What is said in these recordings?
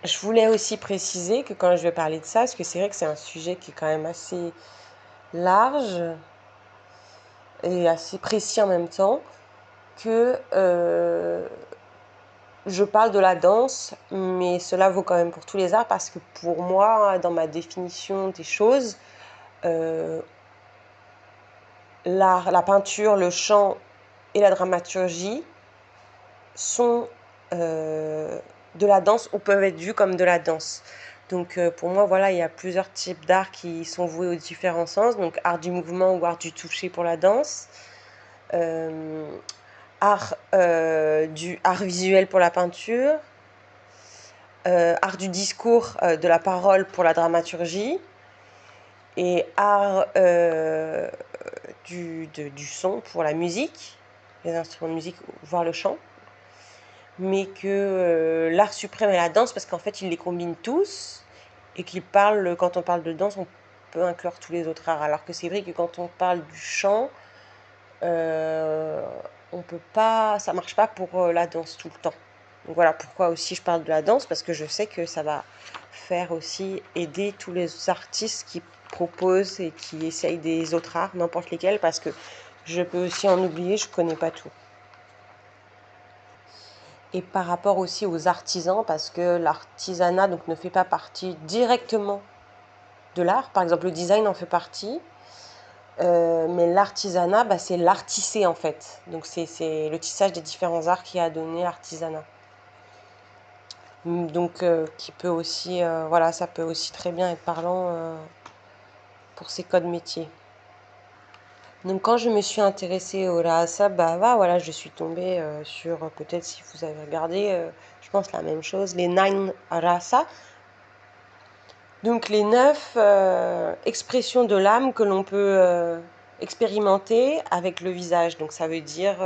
Je voulais aussi préciser que quand je vais parler de ça, parce que c'est vrai que c'est un sujet qui est quand même assez large et assez précis en même temps, que je parle de la danse, mais cela vaut quand même pour tous les arts, parce que pour moi, dans ma définition des choses, l'art, la peinture, le chant et la dramaturgie sont de la danse ou peuvent être vus comme de la danse. Donc pour moi, voilà, il y a plusieurs types d'art qui sont voués aux différents sens. Donc art du mouvement ou art du toucher pour la danse, art visuel pour la peinture, art du discours, de la parole pour la dramaturgie, et art du son pour la musique, les instruments de musique, voire le chant. Mais que l'art suprême est la danse, parce qu'en fait, ils les combinent tous, et qu'ils parlent, quand on parle de danse, on peut inclure tous les autres arts. Alors que c'est vrai que quand on parle du chant, on peut pas, ça marche pas pour la danse tout le temps. Donc voilà pourquoi aussi je parle de la danse, parce que je sais que ça va faire aussi aider tous les artistes qui proposent et qui essayent des autres arts, n'importe lesquels, parce que je peux aussi en oublier, je connais pas tout. Et par rapport aussi aux artisans, parce que l'artisanat donc ne fait pas partie directement de l'art. Par exemple, le design en fait partie, mais l'artisanat, bah, c'est l'artisé en fait. Donc c'est le tissage des différents arts qui a donné l'artisanat. Donc qui peut aussi, voilà, ça peut aussi très bien être parlant pour ces codes métiers. Donc quand je me suis intéressée au Rasa Bhava, voilà, je suis tombée sur, peut-être si vous avez regardé, je pense la même chose, les 9 Rasa. Donc les 9 expressions de l'âme que l'on peut expérimenter avec le visage. Donc ça veut dire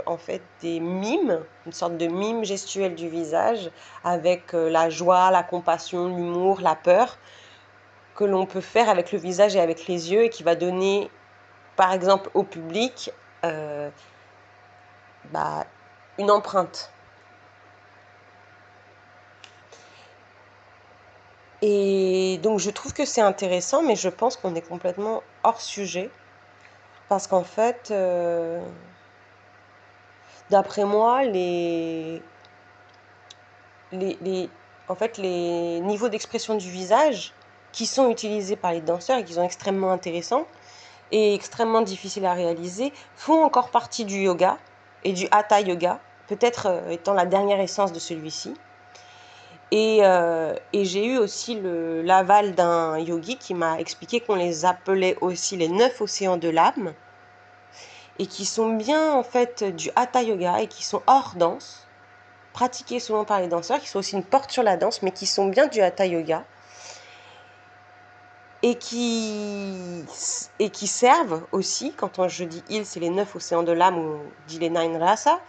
en fait des mimes, une sorte de mime gestuelle du visage, avec la joie, la compassion, l'humour, la peur, que l'on peut faire avec le visage et avec les yeux, et qui va donner, par exemple, au public bah, une empreinte. Et donc je trouve que c'est intéressant, mais je pense qu'on est complètement hors sujet. Parce qu'en fait, d'après moi, en fait, les niveaux d'expression du visage qui sont utilisés par les danseurs et qui sont extrêmement intéressants et extrêmement difficiles à réaliser font encore partie du yoga et du hatha yoga, peut-être étant la dernière essence de celui-ci. Et j'ai eu aussi l'aval d'un yogi qui m'a expliqué qu'on les appelait aussi les 9 océans de l'âme, et qui sont bien en fait du hatha yoga et qui sont hors danse, pratiqués souvent par les danseurs, qui sont aussi une porte sur la danse, mais qui sont bien du hatha yoga, et qui servent aussi, quand je dis ils, c'est les 9 océans de l'âme, ou dit les 9 rasa,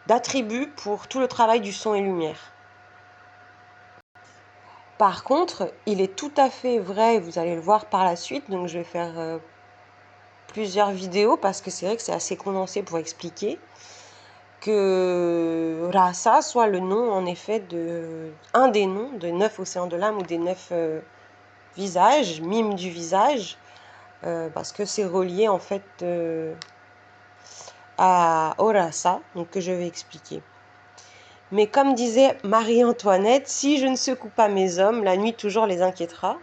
d'attributs pour tout le travail du son et lumière. Par contre, il est tout à fait vrai, et vous allez le voir par la suite, donc je vais faire plusieurs vidéos, parce que c'est vrai que c'est assez condensé pour expliquer, que Rasa soit le nom, en effet, un des noms de 9 océans de l'âme, ou des 9 visages, mimes du visage, parce que c'est relié en fait au Rasa, donc que je vais expliquer. Mais comme disait Marie-Antoinette, si je ne secoue pas mes hommes, la nuit toujours les inquiétera.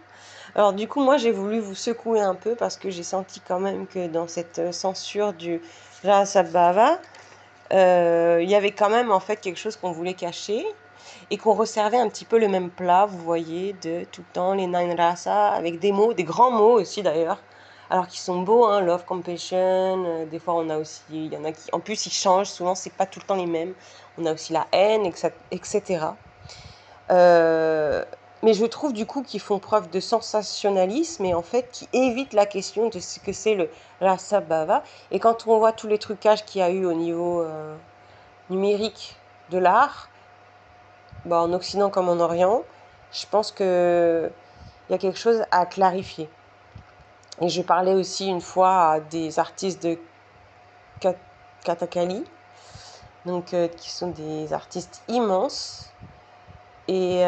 Alors du coup, moi j'ai voulu vous secouer un peu, parce que j'ai senti quand même que dans cette censure du Rasa Bhava, il y avait quand même en fait quelque chose qu'on voulait cacher, et qu'on resservait un petit peu le même plat, vous voyez, de tout le temps les 9 rasa, avec des mots, des grands mots aussi d'ailleurs, alors qu'ils sont beaux, hein, love, compassion, des fois on a aussi, il y en a qui, en plus ils changent, souvent c'est pas tout le temps les mêmes, on a aussi la haine, etc. Mais je trouve du coup qu'ils font preuve de sensationnalisme, et en fait qui évitent la question de ce que c'est le rasa bhava. Et quand on voit tous les trucages qu'il y a eu au niveau numérique de l'art, bah, en Occident comme en Orient, je pense qu'il y a quelque chose à clarifier. Et je parlais aussi une fois à des artistes de Kathakali, donc qui sont des artistes immenses et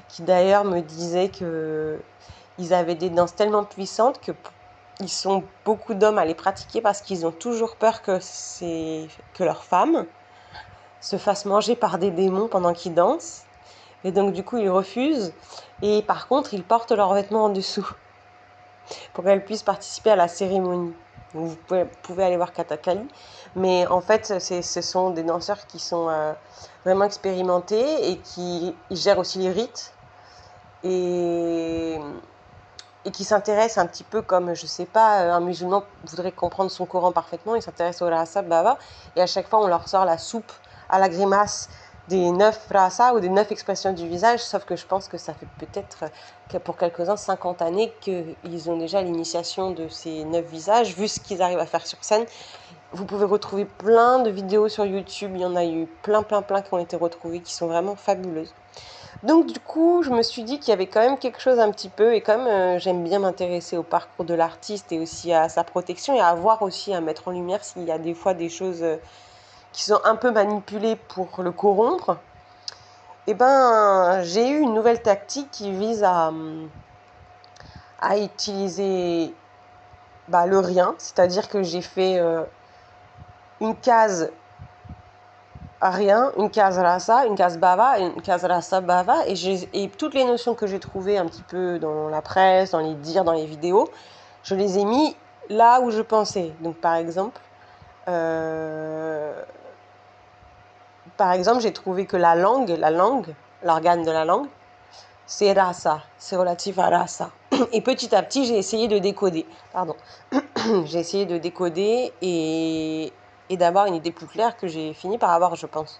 qui d'ailleurs me disaient que ils avaient des danses tellement puissantes que ils sont beaucoup d'hommes à les pratiquer parce qu'ils ont toujours peur que leur femme se fasse manger par des démons pendant qu'ils dansent. Et donc du coup ils refusent. Et par contre ils portent leurs vêtements en dessous pour qu'elles puissent participer à la cérémonie. Donc, vous pouvez aller voir Kathakali. Mais en fait ce sont des danseurs qui sont vraiment expérimentés et qui gèrent aussi les rites. Et qui s'intéresse un petit peu comme, je sais pas, un musulman voudrait comprendre son Coran parfaitement, il s'intéresse au rasa baba, et à chaque fois on leur sort la soupe à la grimace des 9 rasa ou des 9 expressions du visage, sauf que je pense que ça fait peut-être pour quelques-uns 50 années qu'ils ont déjà l'initiation de ces 9 visages, vu ce qu'ils arrivent à faire sur scène. Vous pouvez retrouver plein de vidéos sur YouTube, il y en a eu plein qui ont été retrouvées, qui sont vraiment fabuleuses. Donc du coup, je me suis dit qu'il y avait quand même quelque chose un petit peu, et comme j'aime bien m'intéresser au parcours de l'artiste et aussi à sa protection, et à voir aussi, à mettre en lumière s'il y a des fois des choses qui sont un peu manipulées pour le corrompre, et ben j'ai eu une nouvelle tactique qui vise à utiliser le rien, c'est-à-dire que j'ai fait une case rien, une case rasa, une case bava, une case rasa bava, et toutes les notions que j'ai trouvées un petit peu dans la presse, dans les dires, dans les vidéos, je les ai mis là où je pensais. Donc euh, par exemple, j'ai trouvé que la langue, l'organe de la langue, c'est rasa, c'est relatif à rasa. Et petit à petit, j'ai essayé de décoder. Pardon. J'ai essayé de décoder et d'avoir une idée plus claire que j'ai fini par avoir, je pense.